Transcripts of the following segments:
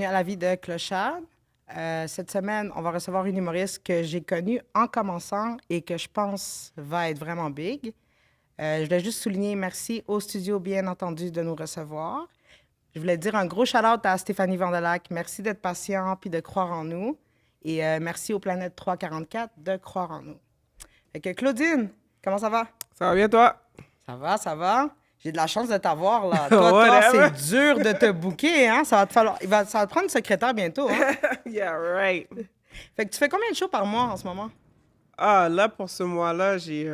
bienvenue à la vie de Clochard. Cette semaine, on va recevoir une humoriste que j'ai connue en commençant et que je pense va être vraiment big. Je voulais juste souligner merci au studio, bien entendu, de nous recevoir. Je voulais dire un gros shout-out à Stéphanie Vandelac. Merci d'être patient puis de croire en nous. Et merci aux Planètes 344 de croire en nous. Fait que Claudine, comment ça va? Ça va bien, toi? Ça va, ça va. J'ai de la chance de t'avoir, là. Toi, c'est dur de te booker, hein? Ça va te prendre une secrétaire bientôt, hein? Yeah, right. Fait que tu fais combien de shows par mois en ce moment? Ah, là, pour ce mois-là, j'ai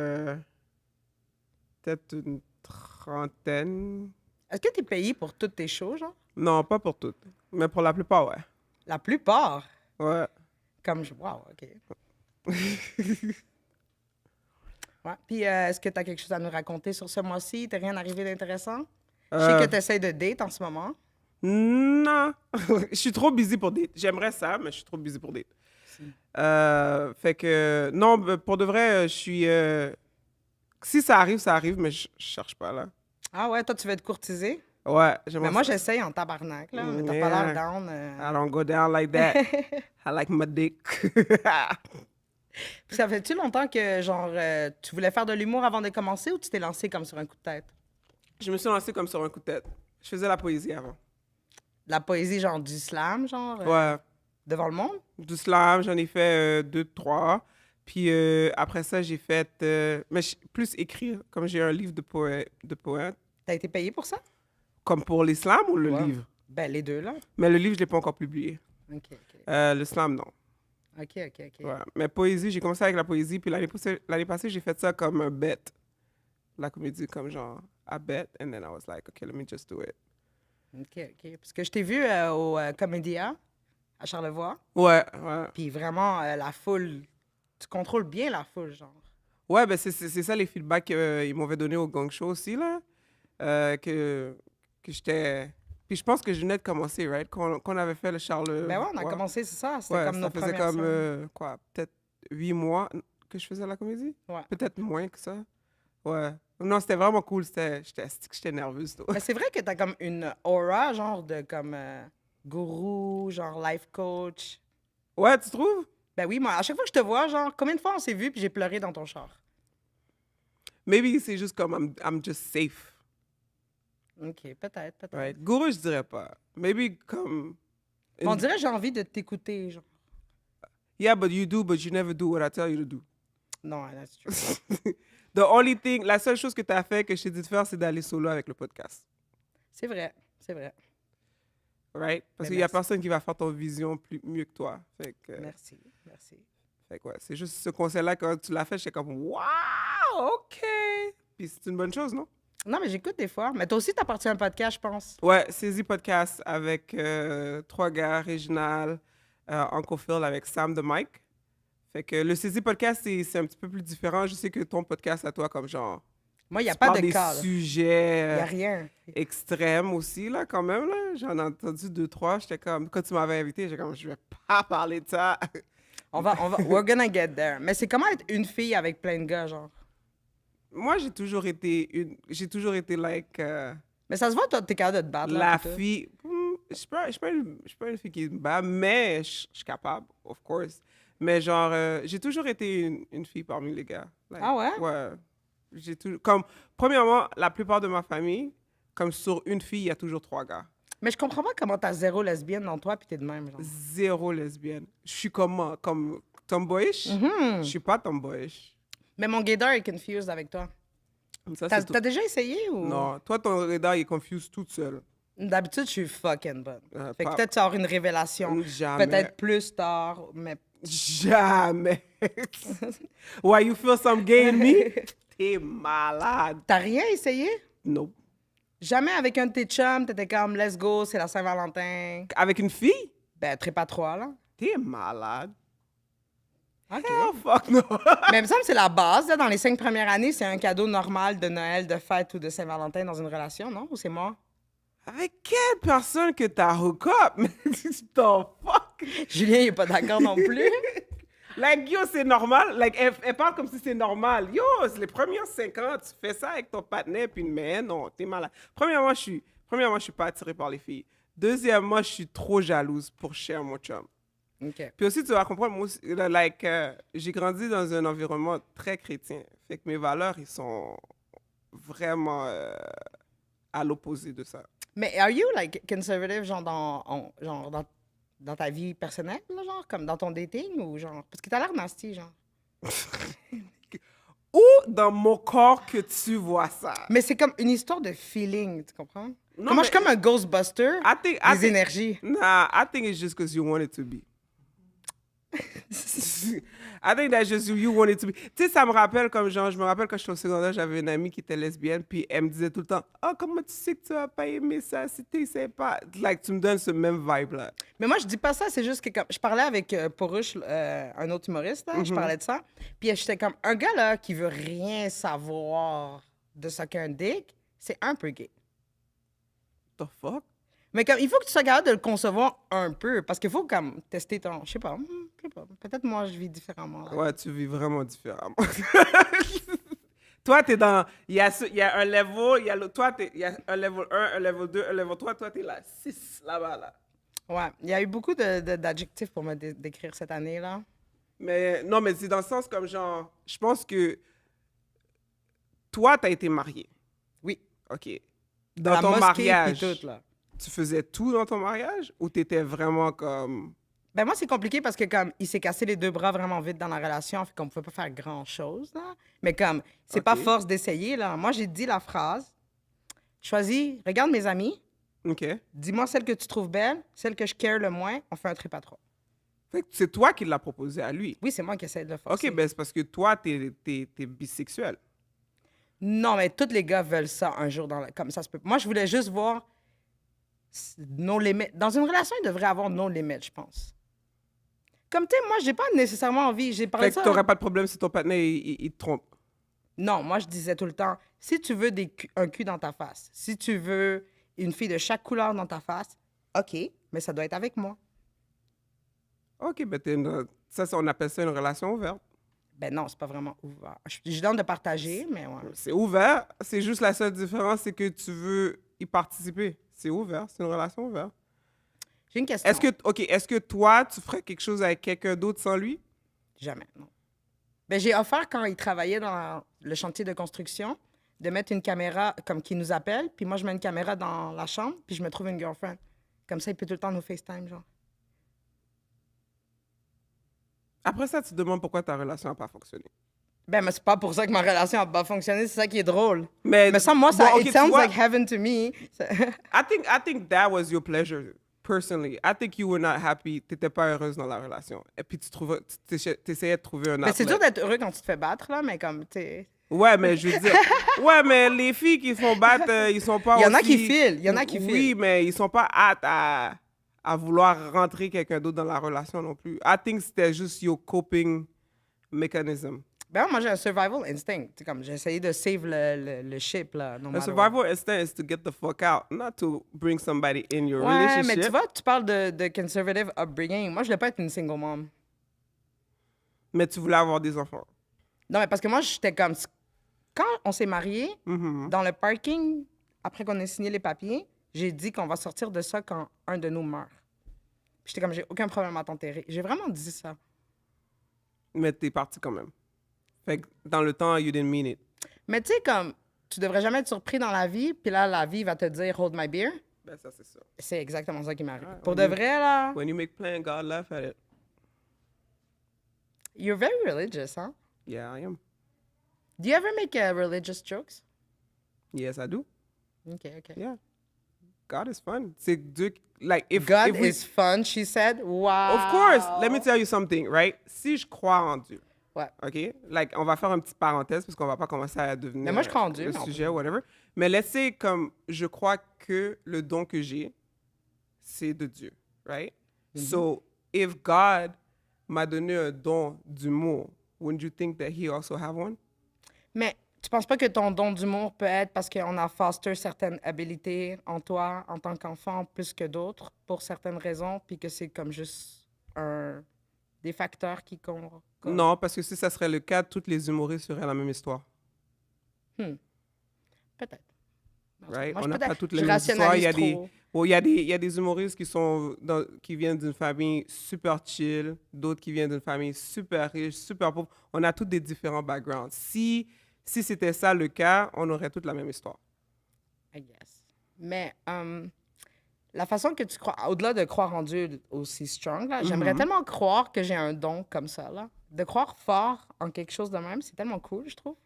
peut-être une trentaine. Est-ce que tu es payé pour toutes tes shows, genre? Non, pas pour toutes, mais pour la plupart, ouais. La plupart? Ouais. Comme je... Wow, OK. Ouais. Puis, est-ce que tu as quelque chose à nous raconter sur ce mois-ci? T'as rien arrivé d'intéressant? Je sais que tu essaies de date en ce moment. Non. Je suis trop busy pour date. J'aimerais ça, mais je suis trop busy pour date. Fait que, non, pour de vrai, je suis... si ça arrive, mais je cherche pas, là. Ah ouais, toi, tu veux être courtisé? Ouais, j'aimerais Mais moi, ça. j'essaye en tabarnak, là. Mais t'as pas l'air down. I don't go down like that. I like my dick. Puis ça fait-tu longtemps que, genre, tu voulais faire de l'humour avant de commencer ou tu t'es lancé comme sur un coup de tête? Je me suis lancée comme sur un coup de tête. Je faisais la poésie avant. De la poésie, genre du slam, genre, Ouais. devant le monde? Du slam, j'en ai fait 2, 3. Puis après ça, j'ai fait... mais plus écrire, comme j'ai un livre de poètes. T'as été payé pour ça? Comme pour les slams ou le Ouais. livre? Ben, les deux, là. Mais le livre, je ne l'ai pas encore publié. OK, OK. Le slam, non. OK, OK, OK. Ouais. Mais poésie, j'ai commencé avec la poésie. Puis l'année passée, j'ai fait ça comme un bet. La comédie, comme genre, I bet. And then I was like, OK, let me just do it. OK, OK. Parce que je t'ai vu au Comédia, à Charlevoix. Ouais, ouais. Puis vraiment, la foule, tu contrôles bien la foule, genre. Ouais, ben c'est ça les feedbacks qu'ils m'avaient donné au Gang Show aussi, là. Que j'étais... Puis je pense que je venais de commencer, right? Qu'on avait fait le Charles... Ben ouais, on a commencé, c'est ça. C'était Ouais, comme ça nos faisait premières comme, semaines. quoi, peut-être 8 mois que je faisais la comédie? Ouais. Peut-être moins que ça. Ouais. Non, c'était vraiment cool. J'étais nerveuse, toi. Mais c'est vrai que t'as comme une aura, genre de comme gourou, genre life coach. Ouais, tu trouves? Ben oui, moi, à chaque fois que je te vois, genre, combien de fois on s'est vu puis j'ai pleuré dans ton char? Maybe c'est juste comme I'm just safe, OK, peut-être. right? Gourou, je dirais pas. Maybe comme... On dirait que j'ai envie de t'écouter, genre. Yeah, but you never do what I tell you to do. Non, that's true. The only thing, la seule chose que tu as fait que je t'ai dit de faire, c'est d'aller solo avec le podcast. C'est vrai, c'est vrai. Right? Parce Mais qu'il y a merci. personne qui va faire ton vision mieux que toi. Fait que, Merci. fait que ouais, c'est juste ce conseil-là, quand tu l'as fait, j'étais comme, wow, OK. Puis c'est une bonne chose, non? Non, mais j'écoute des fois. Mais toi aussi, t'appartiens à un podcast, je pense. Ouais, Saisie Podcast avec 3 gars, Réginal, Uncle Phil avec Sam de Mike. Fait que le Saisie Podcast, c'est un petit peu plus différent. Je sais que ton podcast à toi, comme genre, Moi, il n'y a tu pas parles de des cas, là. sujets Il n'y a rien. extrêmes aussi, là, quand même, là. J'en ai entendu 2, 3. J'étais comme, quand tu m'avais invité, j'étais comme, je vais pas parler de ça. We're gonna get there. Mais c'est comment être une fille avec plein de gars, genre? Moi, j'ai toujours été like, Mais ça se voit, toi, t'es capable de te battre, là. la puis tout. fille. Je suis pas une fille qui me bat, mais je suis capable, of course. Mais genre, j'ai toujours été une fille parmi les gars. Like, Ah ouais? Ouais. Comme, premièrement, la plupart de ma famille, comme sur une fille, il y a toujours 3 gars. Mais je comprends pas comment t'as zéro lesbienne dans toi puis t'es de même, genre. 0 lesbienne. Je suis comment? Comme tomboyish? Mhm. Je suis pas tomboyish. Mais mon gaydar est confused avec toi. Ça, T'as c'est tout. t'as déjà essayé ou? Non, toi, ton radar, il est confuse toute seule. D'habitude, je suis fucking bonne. Fait que pas- peut-être tu vas avoir une révélation. Jamais. Peut-être plus tard, mais... Jamais. Why you feel some gay in me? T'es malade. T'as rien essayé? Non. Jamais avec un de tes chums, t'étais comme « Let's go, c'est la Saint-Valentin Avec une fille? ». Ben, trépas 3, là. T'es malade. OK. Oh, fuck no. Mais il me semble que c'est la base, là, dans les 5 premières années, c'est un cadeau normal de Noël, de fête ou de Saint-Valentin dans une relation, non? Ou c'est moi? Avec quelle personne que t'as hook up? The fuck? Julien, il est pas d'accord non plus. Like, yo, c'est normal. Like, elle parle comme si c'est normal. Yo, c'est les premières 5 ans, tu fais ça avec ton partenaire, puis mais non, t'es malade. Premièrement, je suis pas attiré par les filles. Deuxièmement, je suis trop jalouse pour share mon chum. OK. Puis aussi, tu vas comprendre, moi, aussi, j'ai grandi dans un environnement très chrétien. Fait que mes valeurs, ils sont vraiment à l'opposé de ça. Mais are you, like, conservative, genre, dans ta vie personnelle, là, genre, comme dans ton dating, ou genre... Parce que t'as l'air nasty, genre. Où dans mon corps que tu vois ça? Mais c'est comme une histoire de feeling, tu comprends? Non, Moi, je suis comme un Ghostbuster des énergies. Nah, I think it's just because you want it to be. I think that's just you want it to be. Tu sais, ça me rappelle comme genre, je me rappelle quand j'étais au secondaire, j'avais une amie qui était lesbienne, puis elle me disait tout le temps, oh, comment tu sais que tu vas pas aimer ça si tu sais pas. Like, tu me donnes ce même vibe-là. Mais moi, je dis pas ça, c'est juste que comme, je parlais avec Porush, un autre humoriste, là, je parlais de ça. Puis j'étais comme, un gars là qui veut rien savoir de ce qu'un dick, c'est un peu gay. The fuck? Mais comme, il faut que tu sois capable de le concevoir un peu, parce qu'il faut comme tester ton, je sais pas, peut-être moi je vis différemment. Là. Ouais, tu vis vraiment différemment. Toi, t'es dans, il y a un level, il y a un level 1, un level 2, un level 3, toi t'es là, 6, là-bas, là. Ouais, il y a eu beaucoup d'adjectifs pour me décrire cette année, là. Mais non, mais c'est dans le sens comme genre, je pense que toi, t'as été marié. Oui. OK. À Dans la ton mosquée, mariage, puis tout, là. tu faisais tout dans ton mariage ou t'étais vraiment comme... Ben moi, c'est compliqué parce que comme il s'est cassé les deux bras vraiment vite dans la relation, fait qu'on pouvait pas faire grand-chose, là. Mais comme, c'est pas Ok. force d'essayer, là. Moi, j'ai dit la phrase, choisis, regarde mes amis, OK. dis-moi celle que tu trouves belle, celle que je care le moins, on fait un trip à trois. Fait que c'est toi qui l'as proposé à lui. Oui, c'est moi qui essaie de le forcer. OK, ben c'est parce que toi, t'es bisexuel. Non, mais tous les gars veulent ça un jour comme ça se peut. Moi, je voulais juste voir nos limites. Dans une relation, il devrait avoir nos limites, je pense. Comme tu sais, moi, j'ai pas nécessairement envie. J'ai parlé Fait de que ça. t'aurais pas de problème si ton partenaire, il te trompe. Non, moi, je disais tout le temps, si tu veux un cul dans ta face, si tu veux une fille de chaque couleur dans ta face, OK, mais ça doit être avec moi. OK, ben on appelle ça une relation ouverte. Ben non, c'est pas vraiment ouvert. Je donne de partager, mais ouais. C'est ouvert, c'est juste la seule différence, c'est que tu veux y participer. C'est ouvert, c'est une relation ouverte. J'ai une question. Est-ce que toi, tu ferais quelque chose avec quelqu'un d'autre sans lui? Jamais, non. Ben, j'ai offert, quand il travaillait dans le chantier de construction, de mettre une caméra comme qui nous appelle, puis moi, je mets une caméra dans la chambre, puis je me trouve une girlfriend. Comme ça, il peut tout le temps nous FaceTime, genre. Après ça, tu te demandes pourquoi ta relation n'a pas fonctionné. Ben, mais c'est pas pour ça que ma relation a pas fonctionné, c'est ça qui est drôle. Mais ça, moi, ça, bon, ok, it tu sounds vois, like heaven to me. I think that was your pleasure, personally. I think you were not happy, t'étais pas heureuse dans la relation. Et puis tu essayais de trouver un Ben, c'est outlet. dur d'être heureux quand tu te fais battre, là, mais comme, tu sais... Ouais, mais je veux dire, ouais, mais les filles qui se font battre, ils sont pas Il y en a aussi- qui filent, il y en a qui Oui, filent. mais ils sont pas hâte à vouloir rentrer quelqu'un d'autre dans la relation non plus. I think c'était juste your coping mechanism. Ben, moi, j'ai un survival instinct. Tu sais, comme, j'ai essayé de save le ship, là. no A matter what. survival instinct is to get the fuck out, not to bring somebody in your Ouais, relationship. mais tu vois, tu parles de conservative upbringing. Moi, je voulais pas être une single mom. Mais tu voulais avoir des enfants. Non, mais parce que moi, j'étais comme... Quand on s'est mariés, Mhm. dans le parking, après qu'on ait signé les papiers, j'ai dit qu'on va sortir de ça quand un de nous meurt. Puis j'étais comme, j'ai aucun problème à t'enterrer. J'ai vraiment dit ça. Mais t'es parti quand même. Fait que dans le temps, you didn't mean it. Mais tu sais, comme, tu devrais jamais être surpris dans la vie, puis là, la vie va te dire, hold my beer. Ben ça, c'est ça. C'est exactement ça qui m'arrive. Ouais, Pour on de est- vrai, là, When you make plans, God laugh at it. you're very religious, huh? Yeah, I am. Do you ever make religious jokes? Yes, I do. OK, OK. Yeah. God is fun. C'est Dieu... Like, if God if we- is fun, she said. Wow. Of course. Let me tell you something, right? Si je crois en Dieu, Ouais. OK? Like, on va faire une petite parenthèse parce qu'on va pas commencer à devenir Mais moi, je crois en Dieu, le mais on sujet, peut- whatever. Mais laissez comme je crois que le don que j'ai, c'est de Dieu, right? Mm-hmm. So, if God m'a donné un don d'humour, wouldn't you think that he also have one? Mais tu penses pas que ton don d'humour peut être parce qu'on a foster certaines habilités en toi en tant qu'enfant plus que d'autres pour certaines raisons, puis que c'est comme juste des facteurs qui comptent? Non, parce que si ça serait le cas, tous les humoristes feraient la même histoire, Peut-être. right? Moi, On n'a peut-être- pas toutes je les mêmes histoires. Il y a rationalise trop. Bon, il y a des humoristes qui viennent d'une famille super chill, d'autres qui viennent d'une famille super riche, super pauvre. On a tous des différents backgrounds. Si c'était ça le cas, on aurait toute la même histoire. I guess. Mais la façon que tu crois, au-delà de croire en Dieu aussi strong, là, j'aimerais tellement croire que j'ai un don comme ça, là. De croire fort en quelque chose de même, c'est tellement cool, je trouve.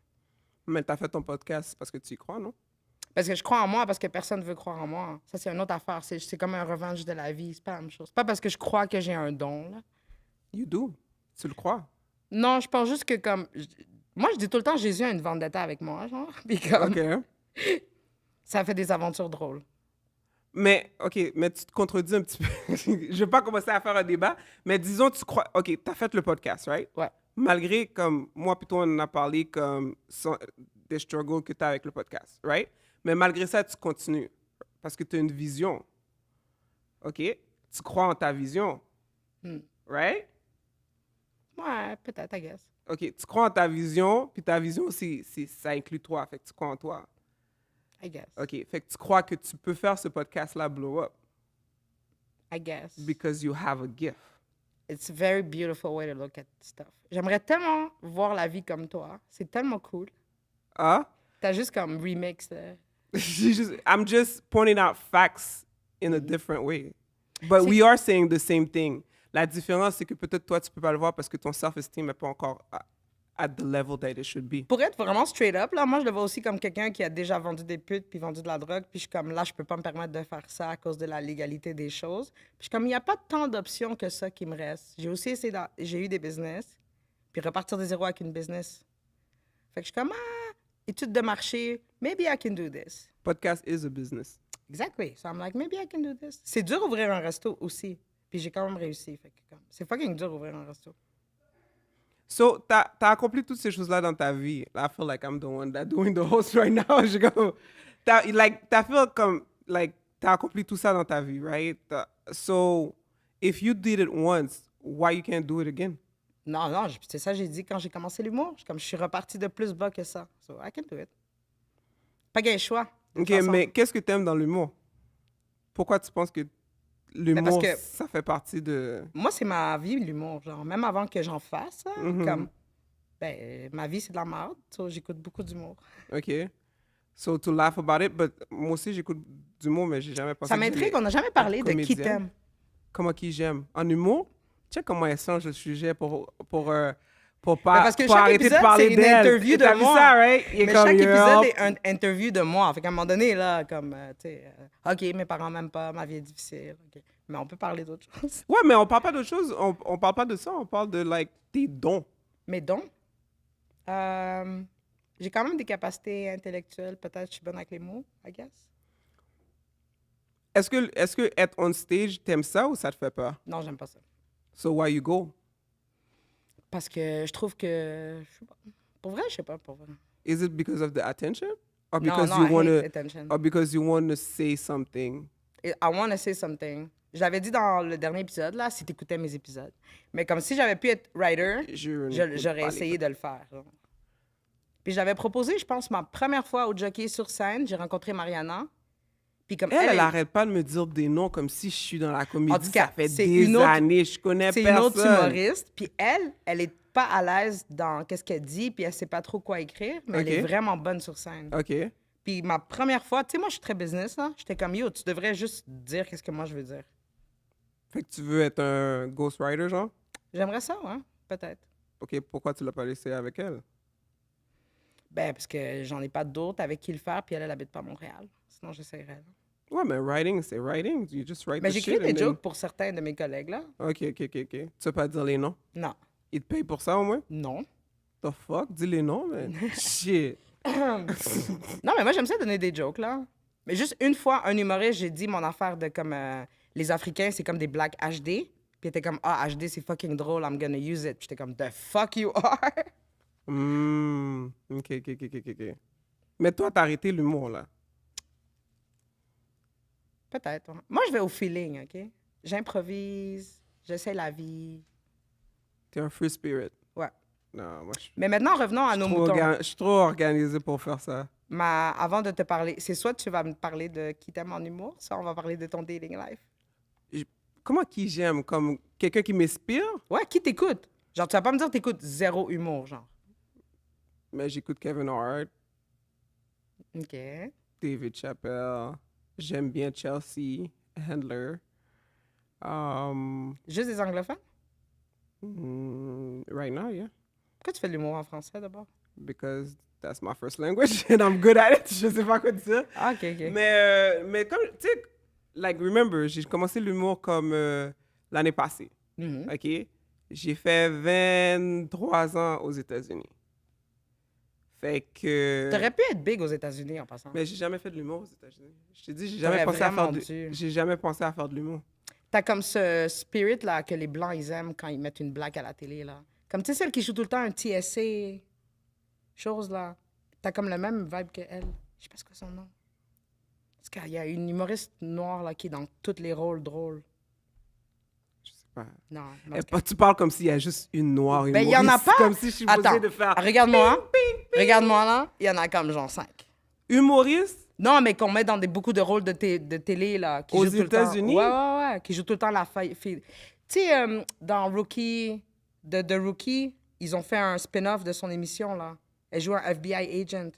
Mais tu as fait ton podcast parce que tu y crois, non? Parce que je crois en moi, parce que personne ne veut croire en moi. Ça, c'est une autre affaire. C'est comme un revanche de la vie. C'est pas la même chose. C'est pas parce que je crois que j'ai un don, là. You do. Tu le crois. Non, je pense juste que comme... Moi, je dis tout le temps, Jésus a une vendetta avec moi, genre. Puis comme, OK. ça fait des aventures drôles. Mais, OK, mais tu te contredis un petit peu. Je vais pas commencer à faire un débat, mais disons, tu crois... OK, tu as fait le podcast, right? Ouais. Malgré, comme, moi plutôt, on en a parlé comme des struggles que tu as avec le podcast, right? Mais malgré ça, tu continues parce que tu as une vision. OK? Tu crois en ta vision, right? Ouais, peut-être, I guess. OK, tu crois en ta vision, puis ta vision, ça inclut toi, fait que tu crois en toi. I guess. OK, fait que tu crois que tu peux faire ce podcast-là blow up I guess. because you have a gift. It's a very beautiful way to look at stuff. J'aimerais tellement voir la vie comme toi. C'est tellement cool. Ah? T'as juste comme remix. I'm just pointing out facts in a different way. But we are saying the same thing. La différence, c'est que peut-être toi, tu peux pas le voir parce que ton self-esteem n'est pas encore at the level that it should be. Pour être vraiment straight up, là, moi, je le vois aussi comme quelqu'un qui a déjà vendu des putes puis vendu de la drogue. Puis je suis comme, là, je peux pas me permettre de faire ça à cause de la légalité des choses. Puis je suis comme, il n'y a pas tant d'options que ça qui me reste. J'ai aussi essayé, j'ai eu des business, puis repartir de zéro avec une business. Fait que je suis comme, étude de marché, maybe I can do this. Podcast is a business. Exactly. So I'm like, maybe I can do this. C'est dur ouvrir un resto aussi. Puis j'ai quand même réussi. Fait que c'est fucking dur ouvrir un resto. So, t'as accompli toutes ces choses-là dans ta vie. I feel like I'm the one that doing the host right now. Je go, t'as accompli tout ça dans ta vie, right? So, if you did it once, why you can't do it again? Non, c'est ça que j'ai dit quand j'ai commencé l'humour. Je suis reparti de plus bas que ça. So I can do it. Pas gain choix. OK, mais qu'est-ce que t'aimes dans l'humour? Pourquoi tu penses que l'humour, ça fait partie de... Moi, c'est ma vie, l'humour. Genre, même avant que j'en fasse, comme... Ben, ma vie, c'est de la merde. So, j'écoute beaucoup d'humour. OK. So, to laugh about it, but moi aussi, j'écoute d'humour, mais j'ai jamais pensé... Ça m'intrigue, on n'a jamais parlé de qui t'aime. Comment qui j'aime? En humour? Tu sais comment elle change le sujet pour parce que pour chaque arrêter épisode, de parler c'est une d'elle. interview de T'as vu moi. ça, right? Mais chaque épisode est une interview de moi. Fait qu'à un moment donné, là, comme, tu sais, OK, mes parents m'aiment pas, ma vie est difficile. Okay. Mais on peut parler d'autres choses. Ouais, mais on parle pas d'autre chose. On parle pas de ça. On parle de, like, tes dons. Mes dons? J'ai quand même des capacités intellectuelles. Peut-être que je suis bonne avec les mots, I guess. Est-ce que être on stage, t'aimes ça ou ça te fait peur? Non, j'aime pas ça. So why you go? Parce que je trouve que... Je sais pas. Pour vrai, je sais pas, pour vrai. Is it because of the attention? Or No, because I you want hate attention. Or because you want to say something? I want to say something. Je l'avais dit dans le dernier épisode, là, si t'écoutais mes épisodes. Mais comme si j'avais pu être writer, j'aurais essayé de le faire. Genre. Puis j'avais proposé, je pense, ma première fois au jockey sur scène, j'ai rencontré Mariana. Puis comme elle arrête pas de me dire des noms comme si je suis dans la comédie. En tout cas, ça fait des années, je connais personne. C'est une autre humoriste. Puis elle est pas à l'aise dans qu'est-ce qu'elle dit, puis elle sait pas trop quoi écrire, mais elle est vraiment bonne sur scène. OK. Puis ma première fois, tu sais, moi, je suis très business, là. J'étais comme, yo, tu devrais juste dire qu'est-ce que moi, je veux dire. Fait que tu veux être un ghostwriter, genre? J'aimerais ça, hein, peut-être. OK, pourquoi tu l'as pas laissé avec elle? Ben, parce que j'en ai pas d'autres avec qui le faire, puis elle habite pas à Montréal. Sinon, j'essaierais. Là. Ouais, mais writing, c'est writing. You just write mais the shit. Mais j'écris des jokes pour certains de mes collègues, là. OK. Tu veux pas dire les noms? Non. Ils te payent pour ça, au moins? Non. The fuck? Dis les noms, man. Shit. Non, mais moi, j'aime ça donner des jokes, là. Mais juste une fois, un humoriste, j'ai dit mon affaire de comme... les Africains, c'est comme des blagues HD. Puis il était comme, HD, c'est fucking drôle, I'm gonna use it. Puis j'étais comme, the fuck you are? OK. Mais toi, t'as arrêté l'humour, là. Peut-être. Ouais. Moi, je vais au feeling, OK? J'improvise, j'essaie la vie. T'es un free spirit. Ouais. Non, moi, mais maintenant, revenons à nos moutons. Je suis trop organisé pour faire ça. avant de te parler, c'est soit tu vas me parler de qui t'aime en humour, soit on va parler de ton dating life. Comment qui j'aime? Comme quelqu'un qui m'inspire? Ouais, qui t'écoute? Genre, tu vas pas me dire que t'écoutes zéro humour, genre. Mais j'écoute Kevin Hart, OK. David Chappelle. J'aime bien Chelsea Handler. Juste des anglophones? Right now, yeah. Pourquoi tu fais de l'humour en français, d'abord? Because that's my first language and I'm good at it. Je sais pas quoi dire. Ah, OK, OK. Mais comme, tu sais, like, remember, j'ai commencé l'humour comme l'année passée. Mhm. OK? J'ai fait 23 ans aux États-Unis. Fait que... T'aurais pu être big aux États-Unis en passant. Mais j'ai jamais fait de l'humour aux États-Unis. Je te dis, T'aurais vraiment dû. j'ai jamais pensé à faire de l'humour. T'as comme ce spirit là que les Blancs ils aiment quand ils mettent une blague à la télé là. Comme tu sais celle qui joue tout le temps un TSA chose là. T'as comme le même vibe que elle. Je sais pas ce que son nom. Parce qu'il y a une humoriste noire là qui est dans tous les rôles drôles. Je sais pas. Non. Tu parles comme s'il y a juste une noire Ben, il y en a humoriste, pas. comme si je suis Attends, posée de faire... regarde-moi. Regarde-moi là. Il y en a comme genre 5. Humoriste? Non, mais qu'on met dans beaucoup de rôles de télé, là. Qui Aux jouent tout le temps. États-Unis? Ouais. Qui jouent tout le temps la fille. Tu sais, dans Rookie, The Rookie, ils ont fait un spin-off de son émission, là. Elle joue un FBI agent.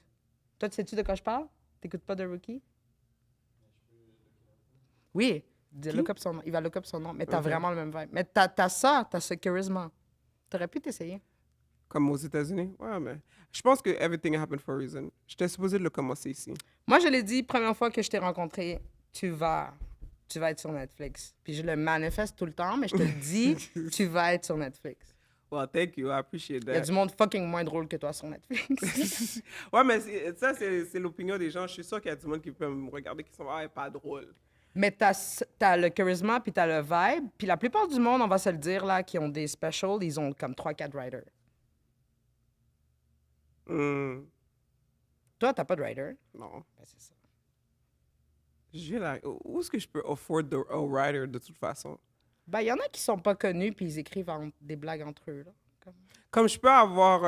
Toi, tu sais-tu de quoi je parle? T'écoutes pas The Rookie? Oui. Look up son nom. Il va look up son nom. Mais t'as vraiment le même vibe. Mais t'as ce charisme. T'aurais pu t'essayer. Comme aux États-Unis? Ouais, mais... Je pense que everything happened for a reason. J'étais supposé de le commencer ici. Moi, je l'ai dit, première fois que je t'ai rencontré, tu vas être sur Netflix. Puis je le manifeste tout le temps, mais je te le dis, tu vas être sur Netflix. Well, thank you. I appreciate Il y a that. du monde fucking moins drôle que toi sur Netflix. Ouais, mais ça, c'est l'opinion des gens. Je suis sûr qu'il y a du monde qui peut me regarder qui sont « Ah, elle est pas drôle. » Mais t'as le charisme, puis t'as le vibe. Puis la plupart du monde, on va se le dire, là, qui ont des specials, ils ont comme 3-4 writers. Toi, t'as pas de writer. Non. Ben, c'est ça. Où est-ce que je peux afford a writer de toute façon? Ben, il y en a qui sont pas connus, puis ils écrivent des blagues entre eux, là. Comme je peux avoir,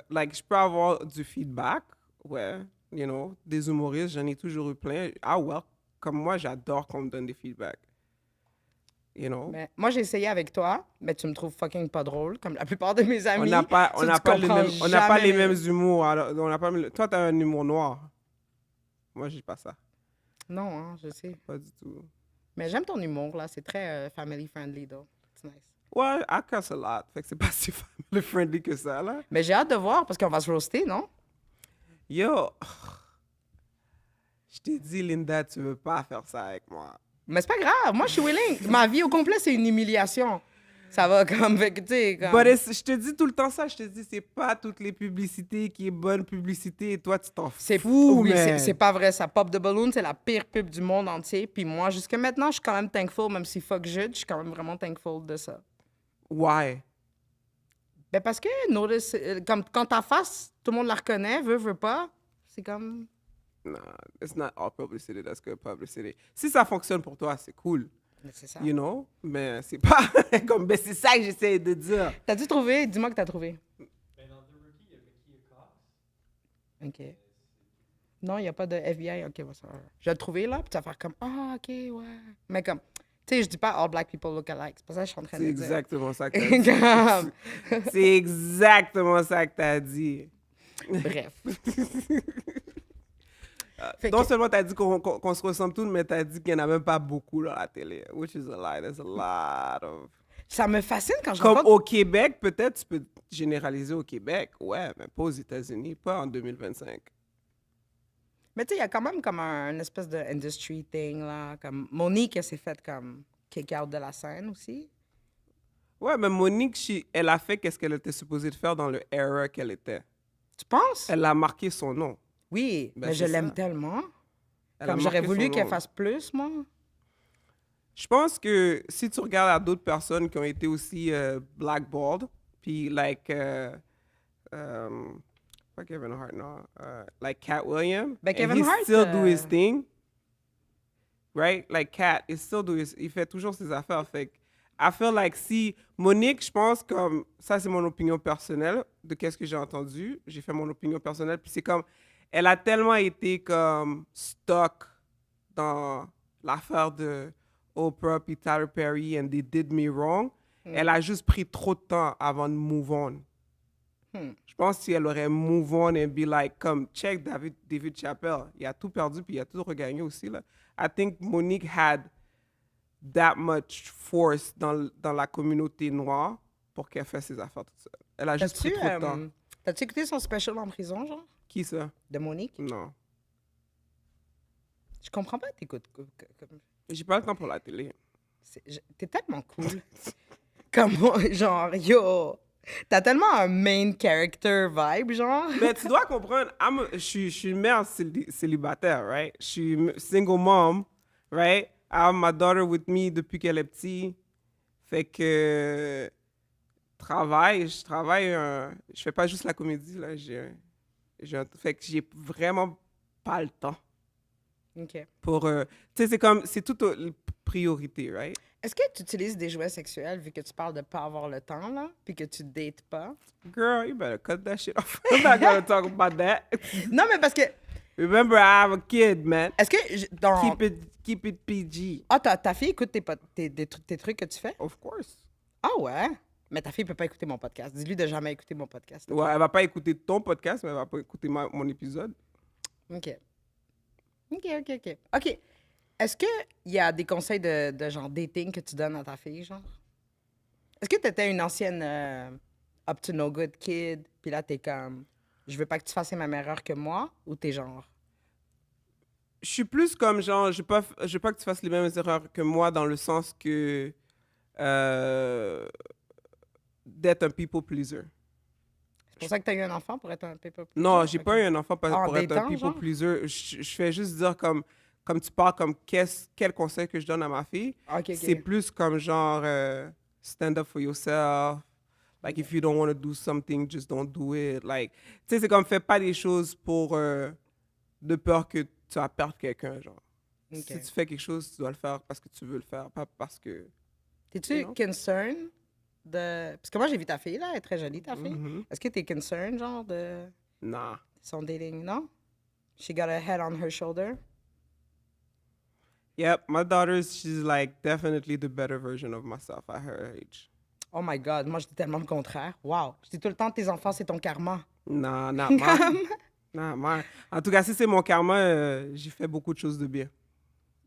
je peux avoir du feedback, ouais, you know, des humoristes, j'en ai toujours eu plein. Ah ouais, comme moi, j'adore qu'on me donne des feedbacks. You know? Mais moi, j'ai essayé avec toi, mais tu me trouves fucking pas drôle, comme la plupart de mes amis. On n'a pas, Tu comprends on n'a pas les jamais. mêmes humours. Alors, toi, tu as un humour noir. Moi, j'ai pas ça. Non, hein, je sais. Pas du tout. Mais j'aime ton humour, là. C'est très family friendly, though. It's nice. Ouais, I cuss a lot. Fait que c'est pas si family friendly que ça, là. Mais j'ai hâte de voir, parce qu'on va se roaster, non? Yo, je t'ai dit, Linda, tu veux pas faire ça avec moi. Mais c'est pas grave. Moi, je suis willing. Ma vie au complet, c'est une humiliation. Ça va comme, tu sais, comme... Je te dis tout le temps ça. Je te dis, c'est pas toutes les publicités qui est bonne publicité. Et toi, tu t'en fous, Oui, man. c'est pas vrai. Ça Pop the Balloon, c'est la pire pub du monde entier. Puis moi, jusqu'à maintenant, je suis quand même thankful, même si fuck Jude, je suis quand même vraiment thankful de ça. Why? Ben parce que notice, comme quand ta face, tout le monde la reconnaît, veut pas, c'est comme... Nah, it's not all publicity that's good publicity. Si ça fonctionne pour toi, c'est cool. C'est ça. You know? Mais c'est pas comme... Ben c'est ça que j'essaie de dire. T'as-tu trouvé? Dis-moi que t'as trouvé. Ben, dans The Rookie, il y a Mickey Cox. OK. Non, il n'y a pas de FBI. OK, bon, ça va. Je vais le trouver, là, puis tu vas faire comme, ah, OK, ouais. Mais comme, tu sais, je dis pas all black people look alike. C'est pas ça que je suis en train C'est de dire. exactement ça que t'as dit. C'est exactement ça que t'as dit. Bref. Non seulement t'as dit qu'on se ressemble tous, mais t'as dit qu'il n'y en a même pas beaucoup dans la télé. Which is a lie. There's a lot of... Ça me fascine quand je Comme rencontre... au Québec, peut-être tu peux généraliser au Québec. Ouais, mais pas aux États-Unis, pas en 2025. Mais tu sais, il y a quand même comme un espèce de industry thing, là. Comme Monique, elle s'est faite comme kick out de la scène aussi. Ouais, mais Monique, elle a fait qu'est-ce qu'elle était supposée de faire dans le era qu'elle était. Tu penses? Elle a marqué son nom. Oui, Ben, mais je c'est l'aime ça. tellement. Elle a Comme j'aurais marqué voulu son qu'elle nom. fasse plus, moi. Je pense que si tu regardes à d'autres personnes qui ont été aussi blackballed, puis pas Kevin Hart, non, like Cat Williams, Ben, and Kevin he Hart, still do his thing, right? Like Cat, il fait toujours ses affaires. Fait que I feel like si Monique, je pense comme ça, c'est mon opinion personnelle de qu'est-ce que j'ai entendu. J'ai fait mon opinion personnelle, puis c'est comme elle a tellement été comme stuck dans l'affaire de Oprah puis Tyler Perry and They Did Me Wrong. Elle a juste pris trop de temps avant de move on. Je pense que si elle aurait move on and be like, comme, check David Chappelle, il a tout perdu puis il a tout regagné aussi, là. I think Monique had that much force dans la communauté noire pour qu'elle fasse ses affaires toute seule. Elle a juste pris trop de temps. T'as-tu écouté son special en prison, genre? Qui ça? De Monique? Non. Je comprends pas, t'écoutes. J'ai pas le temps pour la télé. T'es tellement cool. Comme, genre, yo, t'as tellement un main character vibe, genre. Mais tu dois comprendre, je suis une mère célibataire, right? Je suis single mom, right? I have my daughter with me depuis qu'elle est petite. Fait que je travaille, je fais pas juste la comédie, là. Fait que j'ai vraiment pas le temps OK. pour... tu sais, c'est comme, c'est toute priorité, right? Est-ce que tu utilises des jouets sexuels vu que tu parles de pas avoir le temps, là, puis que tu dates pas? Girl, you better cut that shit off. I'm not gonna talk about that. Non, mais parce que... Remember, I have a kid, man. Est-ce que dans... Keep it PG. Ah, ta fille écoute tes trucs que tu fais? Of course. Ah ouais? Mais ta fille peut pas écouter mon podcast. Dis-lui de jamais écouter mon podcast. Ouais, elle va pas écouter ton podcast, mais elle va pas écouter mon épisode. OK. OK. Est-ce qu'il y a des conseils de genre dating que tu donnes à ta fille, genre? Est-ce que tu étais une ancienne up to no good kid, puis là, t'es comme, je veux pas que tu fasses les mêmes erreurs que moi, ou t'es genre... Je suis plus comme genre, je veux pas que tu fasses les mêmes erreurs que moi dans le sens que d'être un people pleaser. C'est pour ça que t'as eu un enfant, pour être un people pleaser? Non, j'ai pas OK. eu un enfant pour être un datant, people genre? pleaser. Je fais juste dire comme tu parles, comme quel conseil que je donne à ma fille. OK. C'est plus comme genre stand up for yourself. Like, if you don't want to do something, just don't do it. Like, tu sais, c'est comme fais pas des choses pour de peur que tu vas perdre quelqu'un, genre. OK. Si tu fais quelque chose, tu dois le faire parce que tu veux le faire, pas parce que... T'es-tu Non. concerned de... Parce que moi, j'ai vu ta fille, là, elle est très jolie, ta fille. Mhm. Est-ce que t'es concerned, genre, de Nah. son dating? Non? She got a head on her shoulder? Yep, my daughter, she's like definitely the better version of myself at her age. Oh my God, moi, je dis tellement le contraire. Wow. Je dis tout le temps, tes enfants, c'est ton karma. Nah, not mine. Not mine. En tout cas, si c'est mon karma, j'ai fait beaucoup de choses de bien.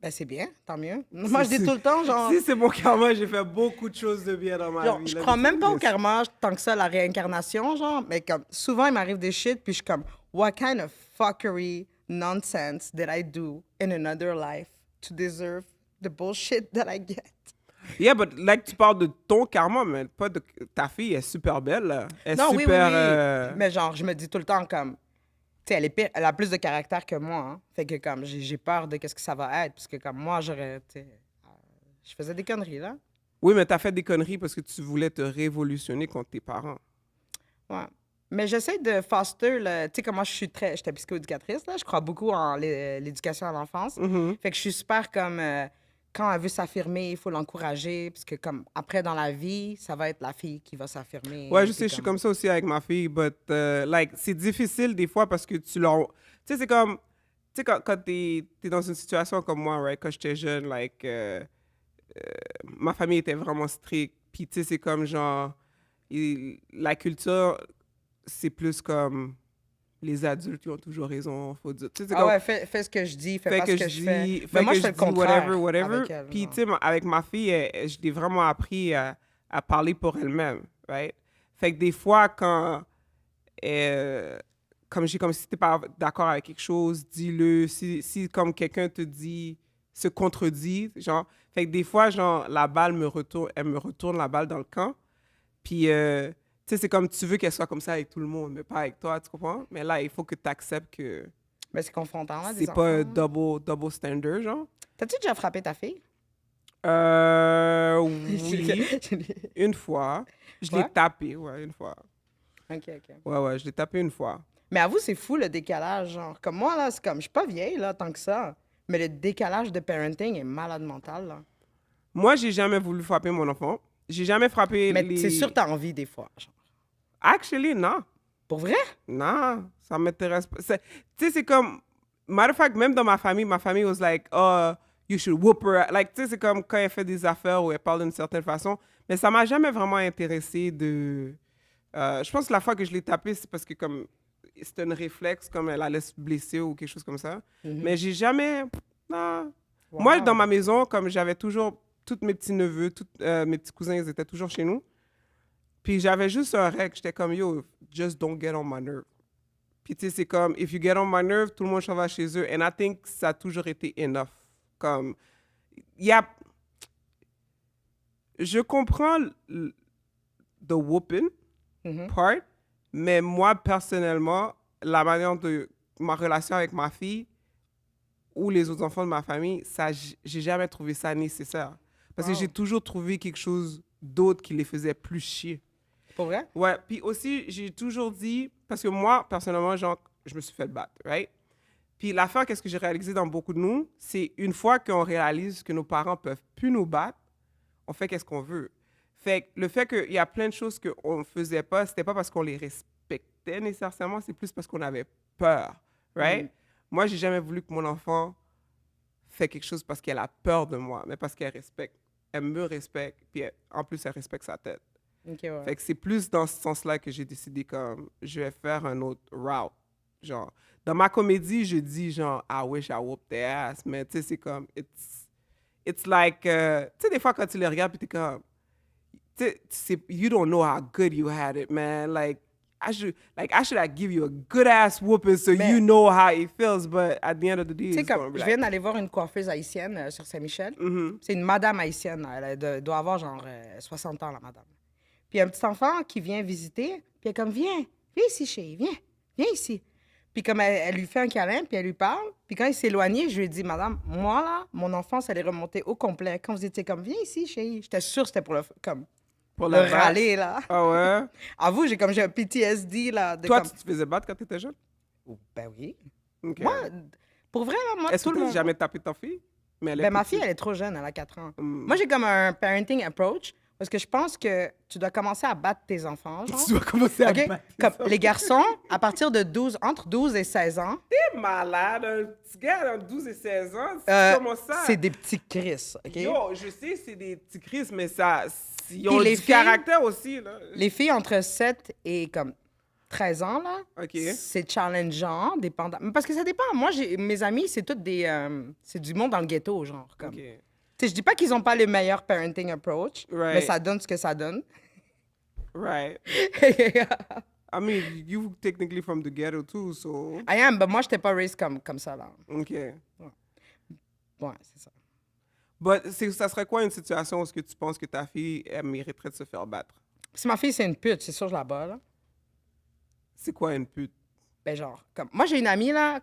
Ben, c'est bien, tant mieux. Moi, je dis tout le temps, genre... Si c'est mon karma, j'ai fait beaucoup de choses de bien dans ma genre, vie. je là, crois mais même c'est pas au bien. karma tant que ça, la réincarnation, genre. Mais comme, souvent, il m'arrive des shit, puis je suis comme, what kind of fuckery, nonsense did I do in another life to deserve the bullshit that I get? Yeah, but like, tu parles de ton karma, mais pas de... Ta fille est super belle, là. Elle est Non, super... oui. Mais genre, je me dis tout le temps comme, tu sais, elle a plus de caractère que moi, hein. Fait que comme, j'ai peur de qu'est-ce que ça va être, parce que comme moi, j'aurais, tu sais, je faisais des conneries, là. Oui, mais t'as fait des conneries parce que tu voulais te révolutionner contre tes parents. Ouais. Mais j'essaie de foster le... Tu sais, comme moi, j'étais psychoéducatrice, là. Je crois beaucoup en l'éducation à l'enfance. Mhm. Fait que je suis super comme... quand elle veut s'affirmer, il faut l'encourager. Parce que comme après, dans la vie, ça va être la fille qui va s'affirmer. Ouais, je puis sais, je suis comme ça aussi avec ma fille, but like, c'est difficile des fois parce que tu leur... Tu sais, c'est comme... Tu sais, quand t'es dans une situation comme moi, right, quand j'étais jeune, like, ma famille était vraiment stricte. Puis, tu sais, c'est comme genre... la culture, c'est plus comme... Les adultes qui ont toujours raison, faut dire. Tu sais, c'est Ah comme- ouais, fais ce que je dis, fais pas ce que je fais. dis, Mais fait moi, que je fais le dis contraire whatever. avec elle, Puis, genre. tu sais, avec ma fille, je l'ai vraiment appris à parler pour elle-même, right? Fait que des fois, quand... comme si t'es pas d'accord avec quelque chose, dis-le. Si comme quelqu'un te dit, se contredit, genre... Fait que des fois, genre, elle me retourne la balle dans le camp. Puis... tu sais, c'est comme tu veux qu'elle soit comme ça avec tout le monde, mais pas avec toi, tu comprends? Mais là, il faut que tu acceptes que Mais c'est confrontant, là, des c'est pas un enfants. double standard, genre. T'as-tu déjà frappé ta fille? Oui, une fois. Je l'ai Ouais? tapé, ouais, une fois. OK. Ouais, je l'ai tapé une fois. Mais avoue, c'est fou le décalage, genre. Comme moi, là, c'est comme, je suis pas vieille, là, tant que ça. Mais le décalage de parenting est malade mental, là. Moi, j'ai jamais voulu frapper mon enfant. J'ai jamais frappé Mais les... c'est sûr, t'as envie des fois, genre. Actually, non. Pour vrai? Non, ça m'intéresse pas. Tu sais, c'est comme... Matter of fact, même dans ma famille was like, oh, you should whoop her. Like, tu sais, c'est comme quand elle fait des affaires où elle parle d'une certaine façon. Mais ça m'a jamais vraiment intéressé de... je pense que la fois que je l'ai tapée, c'est parce que comme... C'était un réflexe, comme elle allait se blesser ou quelque chose comme ça. Mais j'ai jamais... Non. Moi, Wow. dans ma maison, comme j'avais toujours... Tous mes petits-neveux, mes petits cousins, ils étaient toujours chez nous. Puis j'avais juste un règle. J'étais comme, yo, just don't get on my nerve. Puis tu sais, c'est comme, if you get on my nerve, tout le monde s'en va chez eux. And I think ça a toujours été enough. Comme, il y a... Je comprends the whooping part, mais moi, personnellement, la manière de ma relation avec ma fille ou les autres enfants de ma famille, ça, j'ai jamais trouvé ça nécessaire. Parce que Wow. j'ai toujours trouvé quelque chose d'autre qui les faisait plus chier. Pour vrai? Ouais, puis aussi, j'ai toujours dit, parce que moi, personnellement, genre, je me suis fait battre, right? Puis l'affaire, qu'est-ce que j'ai réalisé dans beaucoup de nous, c'est une fois qu'on réalise que nos parents peuvent plus nous battre, on fait qu'est-ce qu'on veut. Fait que le fait qu'il y a plein de choses qu'on ne faisait pas, c'était pas parce qu'on les respectait nécessairement, c'est plus parce qu'on avait peur, right? Moi, j'ai jamais voulu que mon enfant fait quelque chose parce qu'elle a peur de moi, mais parce qu'elle respecte. Elle me respecte, puis en plus, elle respecte sa tête. OK, ouais. Fait que c'est plus dans ce sens-là que j'ai décidé comme je vais faire un autre route. Genre, dans ma comédie, je dis genre I wish I whooped their ass, mais tu sais, c'est comme it's like tu sais des fois quand tu les regardes puis t'es comme tu sais you don't know how good you had it, man. Like I should have give you a good ass whooping so Mais- you know how it feels, but at the end of the day, Tu sais, it's gonna comme, be je like, viens d'aller voir une coiffeuse haïtienne sur Saint-Michel. C'est une madame haïtienne. Là. Doit avoir genre 60 ans, la madame. Puis il y a un petit enfant qui vient visiter. Puis elle est comme, viens ici, chérie, viens ici. Puis comme elle lui fait un câlin, puis elle lui parle. Puis quand il s'est éloigné, je lui ai dit, madame, moi, là, mon enfance, elle est remontée au complet. Quand vous étiez comme, viens ici, chérie. J'étais sûre que c'était pour pour le la battre. râler, là. Ah ouais. Avoue, j'ai un PTSD, là. Toi, comme... tu te faisais battre quand t'étais jeune? Ben oui. Ok. Moi, pour vrai, là, moi, Est-ce tout que le tu n'as monde... jamais tapé ta fille? Mais elle est Ben, ma petite. fille, elle est trop jeune, elle a 4 ans. Mm. Moi, j'ai comme un parenting approach parce que je pense que tu dois commencer à battre tes enfants. Genre. Tu dois commencer à OK? battre. Comme les garçons, à partir de entre 12 et 16 ans, T'es malade, un petit gars de 12 et 16 ans, comment ça? c'est des petits cris, OK? Yo, je sais, c'est des petits crises, mais ça, ils Puis ont les du filles- caractère aussi, là. Les filles entre 7 et comme 13 ans, là, OK. c'est challengeant, dépendant. Parce que ça dépend. Moi, mes amis, c'est toutes des... c'est du monde dans le ghetto, genre. Comme. OK. Tu sais, je dis pas qu'ils ont pas le meilleur parenting approach, Right. mais ça donne ce que ça donne. Right. I mean, you technically from the ghetto too, so... I am, mais moi, j'étais pas raised comme ça, là. OK. Ouais, c'est ça. But ça serait quoi une situation où est-ce que tu penses que ta fille, elle mériterait de se faire battre? Si ma fille, c'est une pute, c'est sûr, je la bats, là. C'est quoi une pute? Ben, genre, comme... Moi, j'ai une amie, là,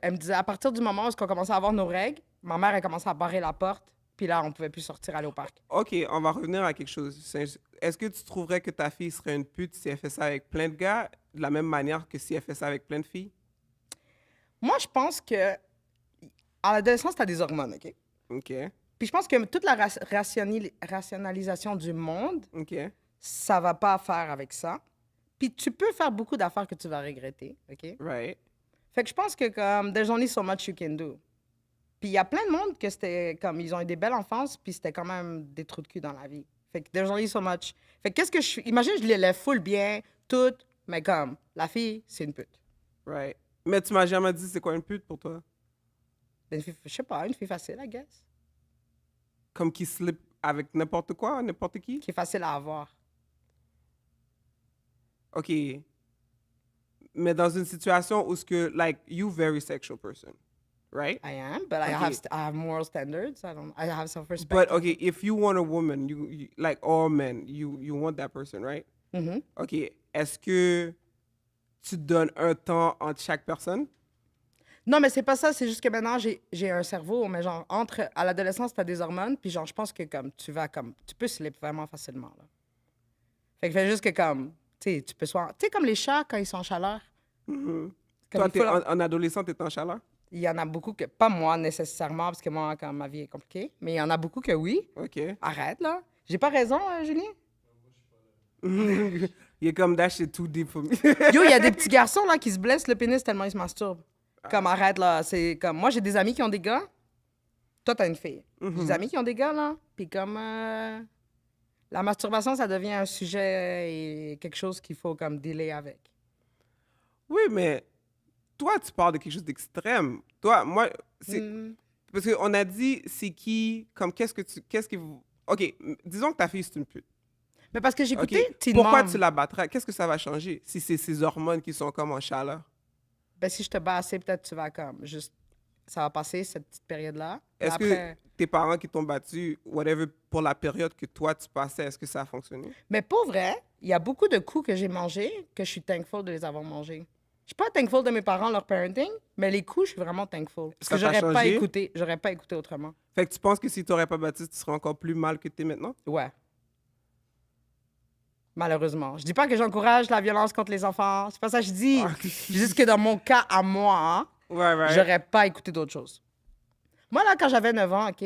elle me disait, à partir du moment où on commençait à avoir nos règles, ma mère, elle commençait à barrer la porte, puis là, on pouvait plus sortir, aller au parc. OK, on va revenir à quelque chose. Est-ce que tu trouverais que ta fille serait une pute si elle fait ça avec plein de gars, de la même manière que si elle fait ça avec plein de filles? Moi, je pense que... À l'adolescence, t'as des hormones, OK? OK. Puis je pense que toute la rationalisation du monde, OK. ça va pas faire avec ça. Puis tu peux faire beaucoup d'affaires que tu vas regretter, OK? Right. Fait que je pense que comme there's only so much you can do. Puis il y a plein de monde que c'était comme ils ont eu des belles enfances puis c'était quand même des trous de cul dans la vie. Fait que there's only so much. Fait que qu'est-ce que je fais? Imagine je les lève full bien, toutes, mais comme la fille, c'est une pute. Right. Mais tu m'as jamais dit c'est quoi une pute pour toi? Une fille, je sais pas, une fille facile, I guess. Comme qui slip avec n'importe quoi, n'importe qui? Qui est facile à avoir. OK. Mais dans une situation où ce que, like, you very sexual person, right? I am, but I Okay. have moral standards. I have self-respect. But, okay, if you want a woman, you like all men, you want that person, right? Mhm. OK. Est-ce que tu donnes un temps entre chaque personne? Non, mais c'est pas ça. C'est juste que maintenant, j'ai un cerveau, mais genre, à l'adolescence, t'as des hormones, puis genre, je pense que comme, tu peux slip vraiment facilement, là. Fait que fait juste que comme, tu sais, tu peux soit... Tu sais, comme les chats, quand ils sont en chaleur. Comme Toi, il faut leur- en adolescent, t'es en chaleur? Il y en a beaucoup que... Pas moi, nécessairement, parce que moi, quand ma vie est compliquée, mais il y en a beaucoup que oui. OK. Arrête, là. J'ai pas raison, Julien? Il est comme, that shit too deep for me. Yo, il y a des petits garçons là qui se blessent le pénis tellement ils se masturbent. Comme arrête là, c'est comme moi j'ai des amis qui ont des gars. Toi t'as une fille. J'ai des amis qui ont des gars là, puis comme la masturbation ça devient un sujet et quelque chose qu'il faut comme dealer avec. Oui, mais toi, tu parles de quelque chose d'extrême. Toi, moi, c'est... Parce qu'on a dit, c'est qui, comme, qu'est-ce que vous... OK, disons que ta fille, c'est une pute. Mais parce que OK? j'écoutais Teen Pourquoi Mom. tu la battrais? Qu'est-ce que ça va changer si c'est ces hormones qui sont comme en chaleur? Ben si je te bats assez, peut-être tu vas comme juste ça va passer cette petite période là. Est-ce que tes parents qui t'ont battu, whatever, pour la période que toi, tu passais, est-ce que ça a fonctionné? Mais pour vrai, il y a beaucoup de coups que j'ai mangés que je suis thankful de les avoir mangés. Je suis pas thankful de mes parents, leur parenting, mais les coups, je suis vraiment thankful. Parce Ça que t'a changé? j'aurais pas écouté autrement. Fait que tu penses que si tu n'aurais pas battu, tu serais encore plus mal que tu es maintenant? Ouais. Malheureusement. Je dis pas que j'encourage la violence contre les enfants. C'est pas ça que je dis. Ah. Je dis juste que dans mon cas, à moi, Ouais. j'aurais pas écouté d'autres choses. Moi, là, quand j'avais 9 ans, OK?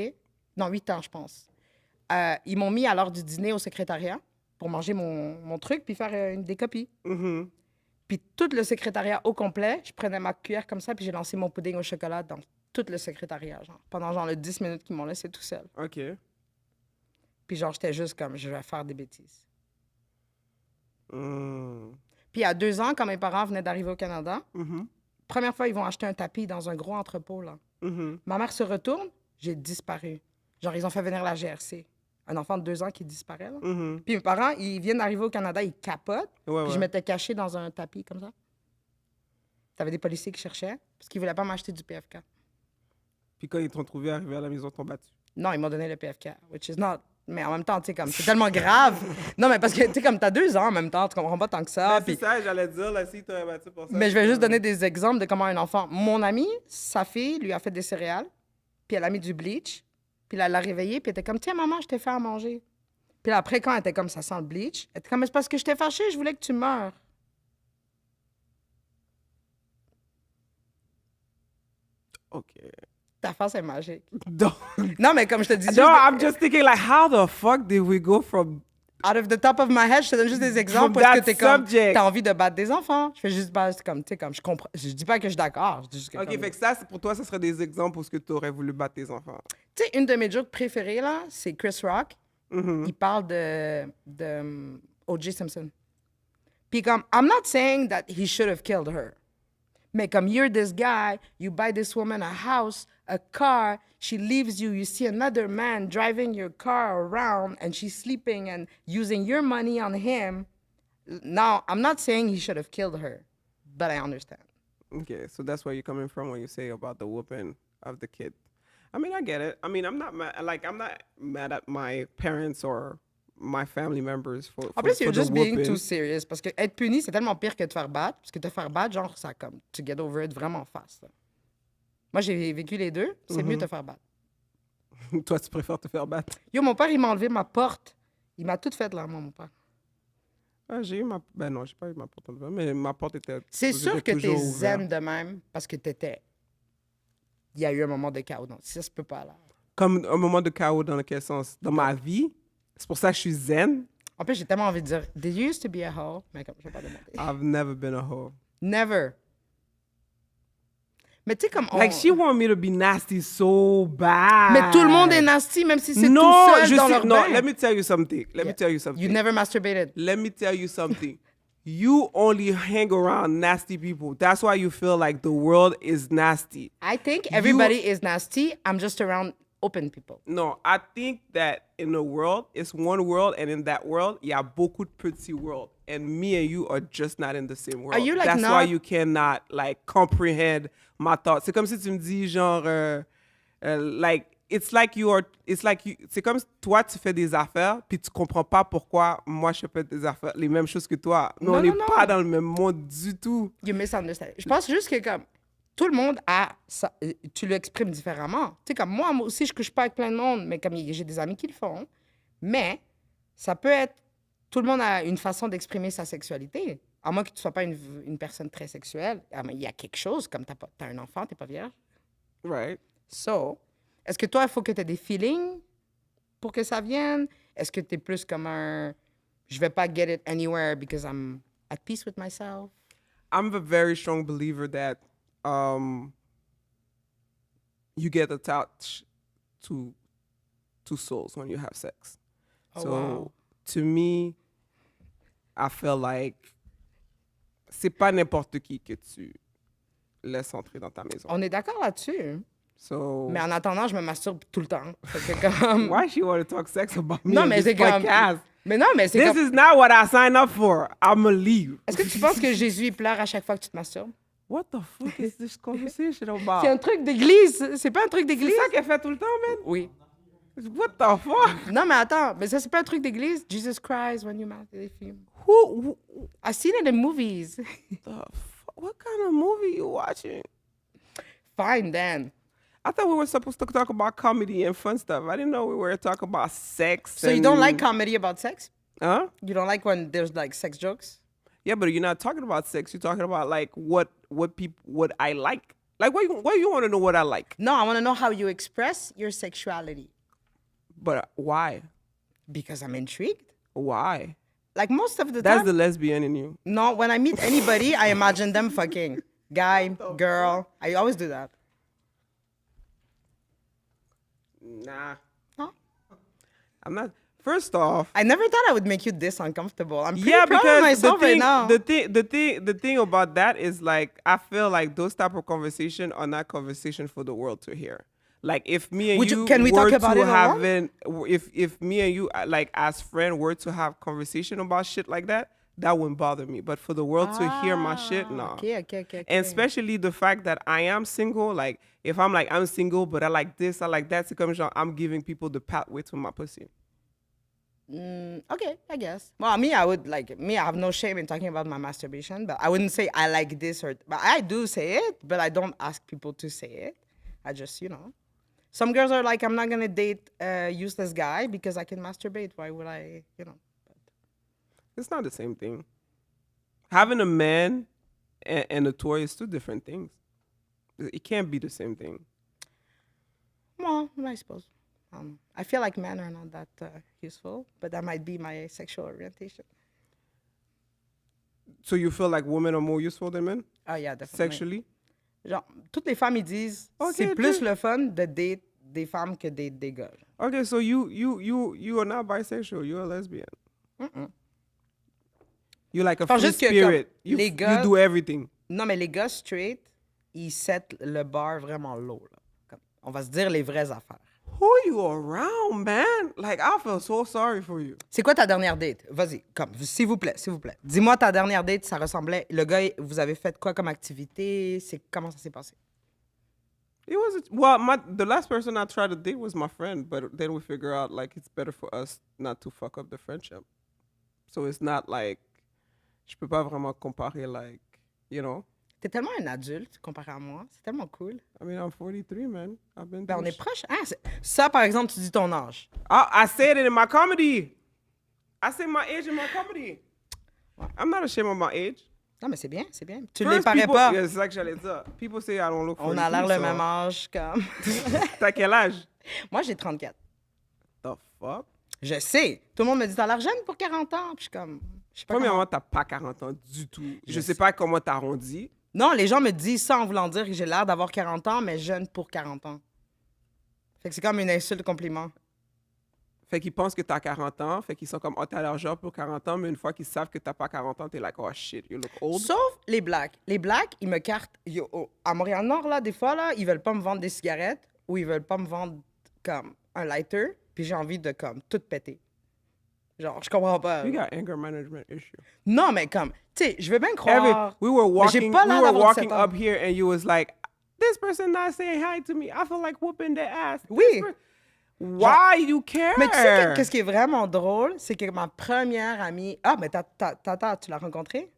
Non, 8 ans, je pense. Ils m'ont mis à l'heure du dîner au secrétariat pour manger mon truc puis faire des copies. Mhm. Puis tout le secrétariat au complet, je prenais ma cuillère comme ça puis j'ai lancé mon pudding au chocolat dans tout le secrétariat, genre. Pendant genre les 10 minutes qu'ils m'ont laissé tout seul. OK. Puis genre, j'étais juste comme, je vais faire des bêtises. Mm. Puis à 2 ans, quand mes parents venaient d'arriver au Canada, Mhm. première fois, ils vont acheter un tapis dans un gros entrepôt, là. Mhm. Ma mère se retourne, j'ai disparu. Genre, ils ont fait venir la GRC. Un enfant de 2 ans qui disparaît, là. Mhm. Puis mes parents, ils viennent d'arriver au Canada, ils capotent. Ouais, Puis je ouais. m'étais cachée dans un tapis comme ça. T'avais des policiers qui cherchaient parce qu'ils voulaient pas m'acheter du PFK. Puis quand ils t'ont trouvé arrivé à la maison, ils t'ont battu. Non, ils m'ont donné le PFK, which is not... Mais en même temps, tu sais, comme, c'est tellement grave. Non, mais parce que, tu sais, comme, t'as 2 ans en même temps, tu comprends pas tant que ça. Ben, Puis... c'est ça, j'allais dire, là, si t'aurais battu pour ça. Mais je vais c'est juste comme- donner des exemples de comment un enfant... Mon ami, sa fille, lui a fait des céréales, puis elle a mis du bleach, puis là, elle l'a réveillée, puis elle était comme, tiens, maman, je t'ai fait à manger. Puis là, après, quand elle était comme, ça sent le bleach, elle était comme, mais c'est parce que je t'ai fâchée, je voulais que tu meures. OK. Ta face est magique. Non, Non, mais comme je te dis, juste no, I'm just thinking, like, how the fuck did we go from... out of the top of my head, je te donne juste des exemples From parce que that t'es comme, subject. t'as envie de battre des enfants. Je fais juste, comme, tu sais, comme, je comprends. Je dis pas que je suis d'accord. Je dis juste que, OK, comme- fait que ça, pour toi, ça serait des exemples où ce que tu aurais voulu battre tes enfants. Tu sais, une de mes jokes préférées, là, c'est Chris Rock. Mhm. Il parle de O.J. Simpson. Puis comme, I'm not saying that he should have killed her. Mais comme, you're this guy, you buy this woman a house, a car, she leaves you, you see another man driving your car around, and she's sleeping and using your money on him. Now, I'm not saying he should have killed her, but I understand. Okay, so that's where you're coming from when you say about the whooping of the kid. I mean, I get it. I mean, I'm not mad at my parents or my family members for En plus, you're the just being whooping. too serious. Parce que être puni, c'est tellement pire que te faire battre. Parce que te faire battre, genre, ça comme, tu get over it vraiment fast. Là. Moi, j'ai vécu les deux. C'est mieux te faire battre. Toi, tu préfères te faire battre. Yo, mon père, il m'a enlevé ma porte. Il m'a tout fait là, moi, mon père. Ah, j'ai eu ma... Ben non, j'ai pas eu ma porte ouverte, mais ma porte était C'est sûr que toujours t'es ouverte. zen de même parce que t'étais. Il y a eu un moment de chaos. Donc, ça se peut pas là. Comme un moment de chaos dans quel sens? Dans ma vie? C'est pour ça que je suis zen. En plus, j'ai tellement envie de dire, did you used to be a hoe? Mais comme, je vais pas demander. I've never been a hoe. Never. Mais tu sais, comme. Like, she want me to be nasty so bad. Mais tout le monde est nasty, même si c'est non, tout seul je dans sais, leur non, bain. let me tell you something. Let me Yeah. tell you something. You never masturbated. Let me tell you something. You only hang around nasty people. That's why you feel like the world is nasty. I think everybody is nasty. I'm just around open people. No, I think that in the world, it's one world, and in that world, il y a beaucoup de petits worlds. And me and you are just not in the same world. Are you, like, That's why not- you cannot, like, comprehend my thoughts. C'est comme si tu me dis, genre, like, it's like you are, it's like you, c'est comme si toi, tu fais des affaires, puis tu comprends pas pourquoi moi, je fais des affaires, les mêmes choses que toi. Mais Non, on n'est non, pas non. dans le même monde du tout. You misunderstand. Je pense juste que comme tout le monde a ça, tu l'exprimes différemment. Tu sais comme moi aussi je couche pas avec plein de monde, mais comme j'ai des amis qui le font, mais ça peut être tout le monde a une façon d'exprimer sa sexualité. À moins que tu sois pas une personne très sexuelle, ah, mais il y a quelque chose comme t'as un enfant, t'es pas vierge. Right? So, est-ce que toi il faut que tu aies des feelings pour que ça vienne? Est-ce que tu es plus comme un Je vais pas get it anywhere because I'm at peace with myself. I'm a very strong believer that you get attached to souls when you have sex. Oh, So wow. to me, I feel like c'est pas n'importe qui que tu laisses entrer dans ta maison. On est d'accord là-dessus. So Mais en attendant, je me masturbe tout le temps. Fait que comme... why she want to talk sex about me Non, on mais this c'est comme... podcast? Mais non, mais c'est This comme... is not what I signed up for. I'ma leave. Est-ce que tu penses que Jésus il pleure à chaque fois que tu te masturbes? What the fuck is this conversation C'est about? un truc d'église. C'est pas un truc C'est d'église? ça qu'elle fait tout le temps, man? Oui. What the fuck? Non, mais attends. Mais ça, c'est pas un truc d'église? Jesus Christ when you masturbate. Who I've seen it in movies. what kind of movie you watching? Fine, then. I thought we were supposed to talk about comedy and fun stuff. I didn't know we were talking about sex. So you don't like comedy about sex? Huh? You don't like when there's like sex jokes? Yeah, but you're not talking about sex. You're talking about like what I like. Like what you want to know what I like. No, I want to know how you express your sexuality. But why? Because I'm intrigued. Why? Like most of the That's time. the lesbian in you. No, when I meet anybody, I imagine them fucking. Guy, girl. I always do that. Nah. Huh? I'm not. First off, I never thought I would make you this uncomfortable. I'm pretty yeah, proud of because myself right now. the thing about that is like I feel like those type of conversation are not conversation for the world to hear. Like if me and Can we were talk about to it have alone? if me and you like as friends were to have conversation about shit like that, that wouldn't bother me. But for the world to hear my shit, nah. Okay. And especially the fact that I am single, like if I'm like I'm single but I like this, I like that, c'est comme genre I'm giving people the pathway to my pussy. Okay, I guess. Well, me, I have no shame in talking about my masturbation, but I wouldn't say I like this but I do say it, but I don't ask people to say it. I just, some girls are like, I'm not going to date a useless guy because I can masturbate. Why would I, It's not the same thing. Having a man and a toy is two different things. It can't be the same thing. Well, I suppose. I feel like men are not that useful, but that might be my sexual orientation. So you feel like women are more useful than men Oh, yeah, definitely. sexually? Genre, toutes les femmes, ils disent, Ok, c'est ok. plus le fun de date des femmes que des gars. Okay, so you are not bisexual. You're a lesbian. You're like a Pense free juste que spirit. comme You, les you gars- do everything. Non, mais les gars straight, ils set le bar vraiment low. Là. Comme, on va se dire les vraies affaires. Who you around, man? Like I feel so sorry for you. C'est quoi ta dernière date? Vas-y, comme, s'il vous plaît, s'il vous plaît. Dis-moi ta dernière date, ça ressemblait... Le gars, vous avez fait quoi comme activité? Comment ça s'est passé? It was the last person I tried to date was my friend, but then we figure out like it's better for us not to fuck up the friendship. So it's not like je peux pas vraiment comparer like, you know. T'es tellement un adulte comparé à moi. C'est tellement cool. I mean, I'm 43, man. I've been Ben, on through est proche. Ah, ça, par exemple, tu dis ton âge. I said it in my comedy. I say my age in my comedy. I'm not ashamed of my age. Non, mais c'est bien, c'est bien. Tu ne First, les parais people, pas. yeah, c'est ça que j'allais dire. People say I don't look 43. On a l'air le so- même âge, comme... T'as quel âge? Moi, j'ai 34. The fuck? Je sais. Tout le monde me dit, t'as l'air jeune pour 40 ans. Puis je suis comme... Je sais pas comment- Premièrement, t'as pas 40 ans du tout. Je sais pas comment t'as arrondi. Non, les gens me disent ça en voulant dire que j'ai l'air d'avoir 40 ans, mais jeune pour 40 ans. Fait que c'est comme une insulte compliment. Fait qu'ils pensent que t'as 40 ans. Fait qu'ils sont comme, oh, t'as l'air jeune pour 40 ans. Mais une fois qu'ils savent que t'as pas 40 ans, t'es like, oh shit, you look old. Sauf les Blacks. Les Blacks, ils me cartent. À Montréal-Nord, là, des fois, là, ils veulent pas me vendre des cigarettes ou ils veulent pas me vendre comme un lighter. Puis j'ai envie de comme tout péter. Genre, je comprends pas. You got anger management issue. Non, mais comme, tu sais, je veux bien croire. We were Mais j'ai walking, pas l'air d'avoir 17 ans. up here and you was like, this person not saying hi to me. I feel like whooping their ass. Oui. Why you care? Mais tu sais, qu'est-ce qui est vraiment drôle, c'est que ma première amie... Ah, mais Tata, tu l'as rencontrée?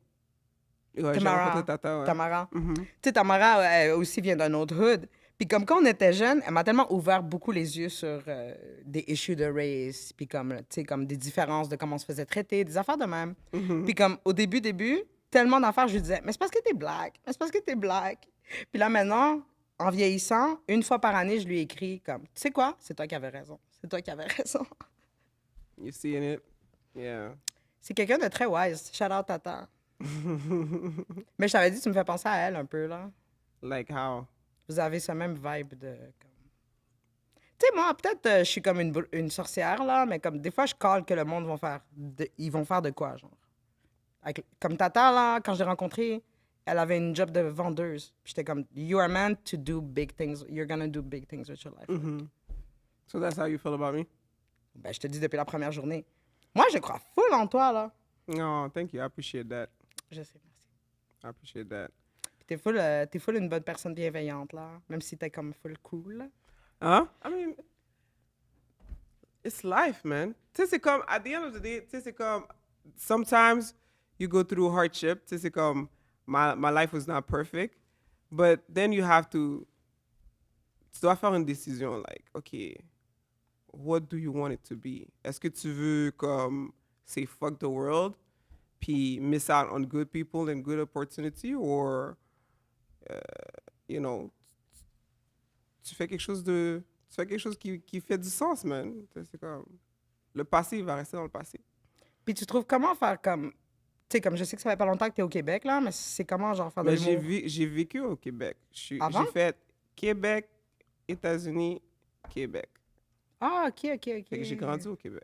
Ouais, j'ai Tamara. rencontré Tata, ouais. Tamara. Tu sais, Tamara, elle aussi vient d'un autre hood. Puis comme quand on était jeunes, elle m'a tellement ouvert beaucoup les yeux sur des issues de race, puis comme, tu sais, comme des différences de comment on se faisait traiter, des affaires de même. Puis comme au début, tellement d'affaires, je lui disais, mais c'est parce que t'es black, mais c'est parce que t'es black. Puis là, maintenant, en vieillissant, une fois par année, je lui écris comme, tu sais quoi, c'est toi qui avais raison. C'est toi qui avais raison. You seeing it? Yeah. C'est quelqu'un de très wise. Shout out Tata. Mais je t'avais dit, tu me fais penser à elle un peu, là. Like how? Vous avez ce même vibe de... Tu sais, moi, peut-être je suis comme une sorcière, là, mais comme des fois, je call que le monde va faire... ils vont faire de quoi, genre? Comme Tata, là, quand je l'ai rencontrée, elle avait une job de vendeuse. Puis j'étais comme, you are meant to do big things. You're gonna do big things with your life. So that's how you feel about me? Ben, je te dis depuis la première journée. Moi, je crois full en toi, là. No, thank you. I appreciate that. Je sais, merci. I appreciate that. Puis t'es full une bonne personne bienveillante, là. Même si t'es comme full cool, là. Huh? I mean, it's life, man. Tu sais, c'est comme, at the end of the day, tu sais, c'est comme, sometimes you go through hardship. Tu sais, c'est comme, my life was not perfect. But then you have to, tu dois faire une décision, like, OK, what do you want it to be? Est-ce que tu veux, comme, say fuck the world, puis miss out on good people and good opportunity, or, you know, tu fais quelque chose qui fait du sens, man. C'est comme, le passé, il va rester dans le passé. Puis tu trouves comment faire comme... Tu sais, comme je sais que ça fait pas longtemps que t'es au Québec, là, mais c'est comment, genre, faire de Mais l'humour? j'ai vécu au Québec. Avant? J'ai fait Québec, États-Unis, Québec. Ah, OK. Fait que j'ai grandi au Québec.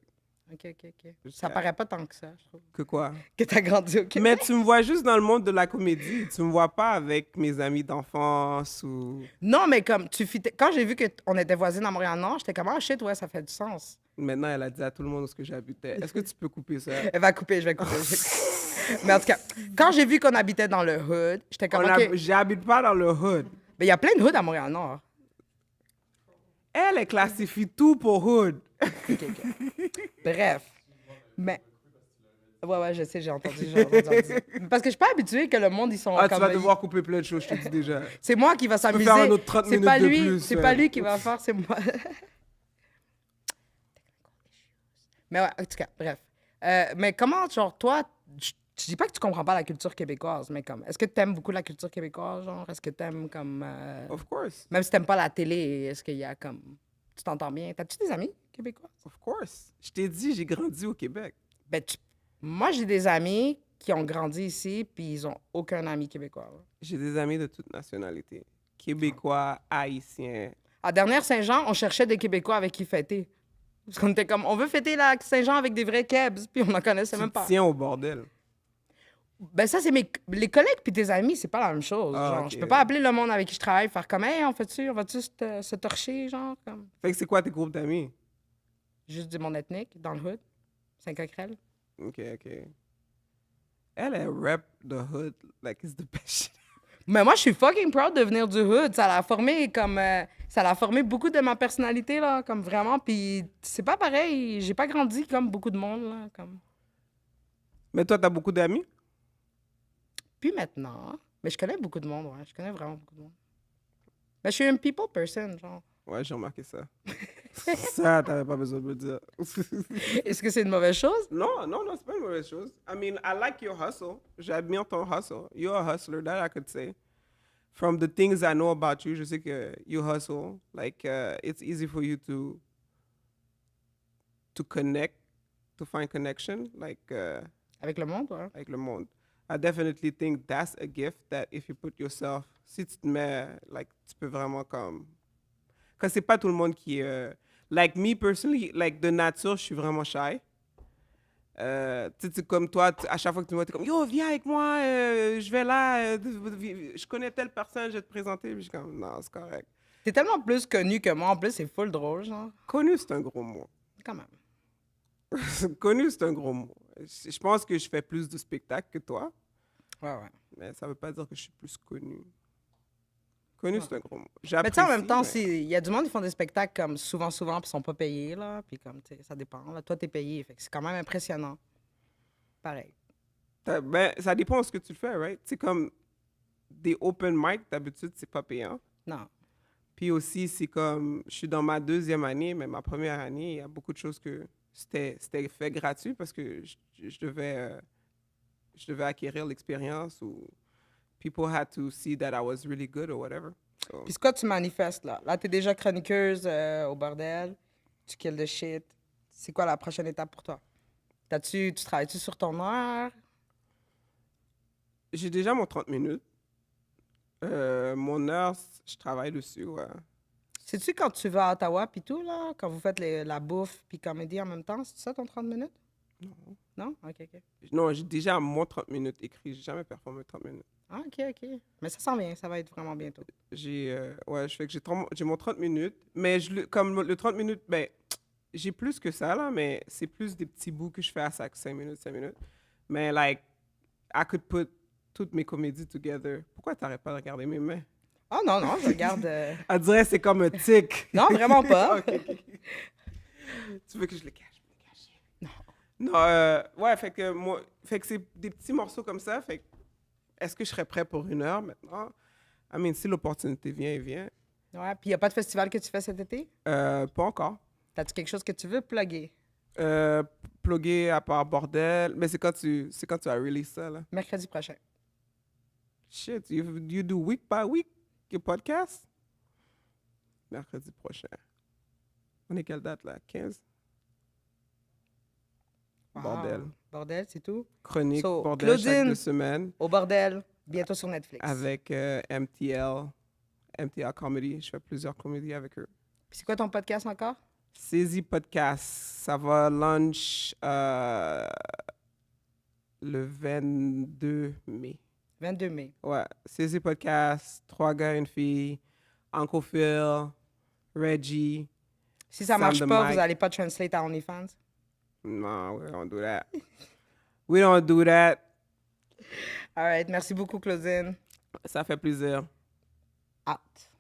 OK. Ça Jusqu'à- paraît pas tant que ça, je trouve. Que quoi? Que t'as grandi au Québec. Mais tu me vois juste dans le monde de la comédie. Tu me vois pas avec mes amis d'enfance ou... Non, mais comme, quand j'ai vu qu'on était voisins à Montréal-Nord, j'étais comme, ah, shit, ouais, ça fait du sens. Maintenant, elle a dit à tout le monde où ce que j'habitais. Est-ce que tu peux couper ça? Elle va couper, je vais couper. Mais en tout cas, quand j'ai vu qu'on habitait dans le hood, j'étais comme, OK. J'habite pas dans le hood. Mais il y a plein de hoods à Montréal-Nord. Elle classifie tout pour hood. OK. Bref. Mais... Ouais, je sais, j'ai entendu dire. Parce que je suis pas habituée que le monde, ils sont Ah, comme... tu vas devoir couper plein de choses, je te dis déjà. C'est moi qui va s'amuser. faire un autre 30 C'est minutes pas de lui, plus, c'est ouais. pas lui qui va faire, c'est moi. Mais ouais, en tout cas, bref. Mais comment, genre, toi, je dis pas que tu comprends pas la culture québécoise, mais comme, est-ce que tu aimes beaucoup la culture québécoise, genre? Est-ce que tu aimes comme... Of course. Même si t'aimes pas la télé, est-ce qu'il y a comme... Tu t'entends bien? T'as-tu des amis québécois? Of course. Je t'ai dit, j'ai grandi au Québec. Ben, moi, j'ai des amis qui ont grandi ici, puis ils ont aucun ami québécois. Là. J'ai des amis de toute nationalité. Québécois, haïtiens. À dernière Saint-Jean, on cherchait des Québécois avec qui fêter. Parce qu'on était comme, on veut fêter la Saint-Jean avec des vrais Kebs, puis on n'en connaissait même pas. Tiens au bordel. Ben ça, c'est les collègues puis tes amis, c'est pas la même chose. Ah, genre, ok. je peux pas appeler le monde avec qui je travaille, faire comme, hey, on va-tu se torcher, genre, comme. Fait que c'est quoi tes groupes d'amis? Juste du monde ethnique, dans le hood, Saint-Coquerel. OK. Elle rep the hood like it's the best shit. Mais moi, je suis fucking proud de venir du hood. Ça l'a formé comme... ça l'a formé beaucoup de ma personnalité, là, comme vraiment. Puis c'est pas pareil. J'ai pas grandi comme beaucoup de monde, là, comme... Mais toi, t'as beaucoup d'amis? Puis maintenant... Mais je connais beaucoup de monde, ouais. Je connais vraiment beaucoup de monde. Mais je suis une people person, genre. Ouais, j'ai remarqué ça. Ça, t'avais pas besoin de me dire. Est-ce que c'est une mauvaise chose? Non, c'est pas une mauvaise chose. I mean, I like your hustle. J'admire ton hustle. You're a hustler, that I could say. From the things I know about you, je sais que you hustle. Like, it's easy for you to connect, to find connection, like, Avec le monde, ouais. avec le monde. I definitely think that's a gift that if you put yourself, si tu te mets, like, tu peux vraiment comme... Parce que c'est pas tout le monde qui est... like, me personally, like, de nature, je suis vraiment shy. Tu sais, comme toi, à chaque fois que tu me vois, t'es comme, yo, viens avec moi, je vais là, je connais telle personne, je vais te présenter. Puis je suis comme, non, c'est correct. T'es tellement plus connu que moi, en plus, c'est full drôle, genre. Connu, c'est un gros mot. Quand même. Connu, c'est un gros mot. Je pense que je fais plus de spectacles que toi, Ouais. mais ça veut pas dire que je suis plus connu. Connu, c'est un gros mot. Mais tu sais, en même temps, J'apprécie, il y a du monde qui font des spectacles comme souvent, puis ils sont pas payés, là. Puis comme, tu sais, ça dépend. Là, toi, t'es payé, fait que c'est quand même impressionnant. Pareil. Ben, ça dépend de ce que tu fais, right? C'est comme des open mic, d'habitude, c'est pas payant. Non. Puis aussi, c'est comme, je suis dans ma 2e année, mais ma première année, il y a beaucoup de choses que c'était fait gratuit parce que je devais acquérir l'expérience ou people had to see that I was really good or whatever. So, Puis c'est quoi tu manifestes, là? Là, t'es déjà chroniqueuse au bordel. Tu kills the shit. C'est quoi la prochaine étape pour toi? Tu travailles-tu sur ton heure? J'ai déjà mon 30 minutes. Mon heure, je travaille dessus, ouais. Sais-tu quand tu vas à Ottawa puis tout, là, quand vous faites la bouffe puis comédie en même temps, c'est ça ton 30 minutes? Non. Non? OK, OK. Non, j'ai déjà mon 30 minutes écrit. J'ai jamais performé 30 minutes. Ah, OK, OK. Mais ça s'en vient, ça va être vraiment bientôt. Ouais, je fais que j'ai mon 30 minutes. Mais comme le 30 minutes, ben, j'ai plus que ça, là, mais c'est plus des petits bouts que je fais à 5 minutes, 5 minutes. Mais, like, I could put toutes mes comédies together. Pourquoi t'arrêtes pas de regarder mes mains? Oh non, non, je regarde. Elle dirait c'est comme un tic. Non, vraiment pas. Ok, ok. Tu veux que je le cache? Je vais le cacher. Non, ouais, fait que c'est des petits morceaux comme ça. Fait que, est-ce que je serais prêt pour 1 heure maintenant? I mean, si l'opportunité vient, elle vient. Ouais, puis il n'y a pas de festival que tu fais cet été? Pas encore. T'as-tu quelque chose que tu veux plugger? Plugger à part bordel. Mais c'est quand tu as release ça, là. Mercredi prochain. Shit, you do week by week your podcast? Mercredi prochain. On est quelle date, là? 15? Wow. Bordel. Bordel, c'est tout? Chronique, So, bordel, chaque Claudine. 2 semaines. Au bordel, bientôt sur Netflix. Avec MTL Comedy. Je fais plusieurs comédies avec eux. Puis c'est quoi ton podcast encore? Saisie Podcast. Ça va launch le 22 mai. 22 mai. Ouais. Saisie Podcast, 3 gars, une fille, Uncle Phil, Reggie. Si ça Sam marche the pas, Mic. vous n'allez pas translate à OnlyFans? No, we don't do that. We don't do that. All right. Merci beaucoup, Claudine. Ça fait plaisir. Out.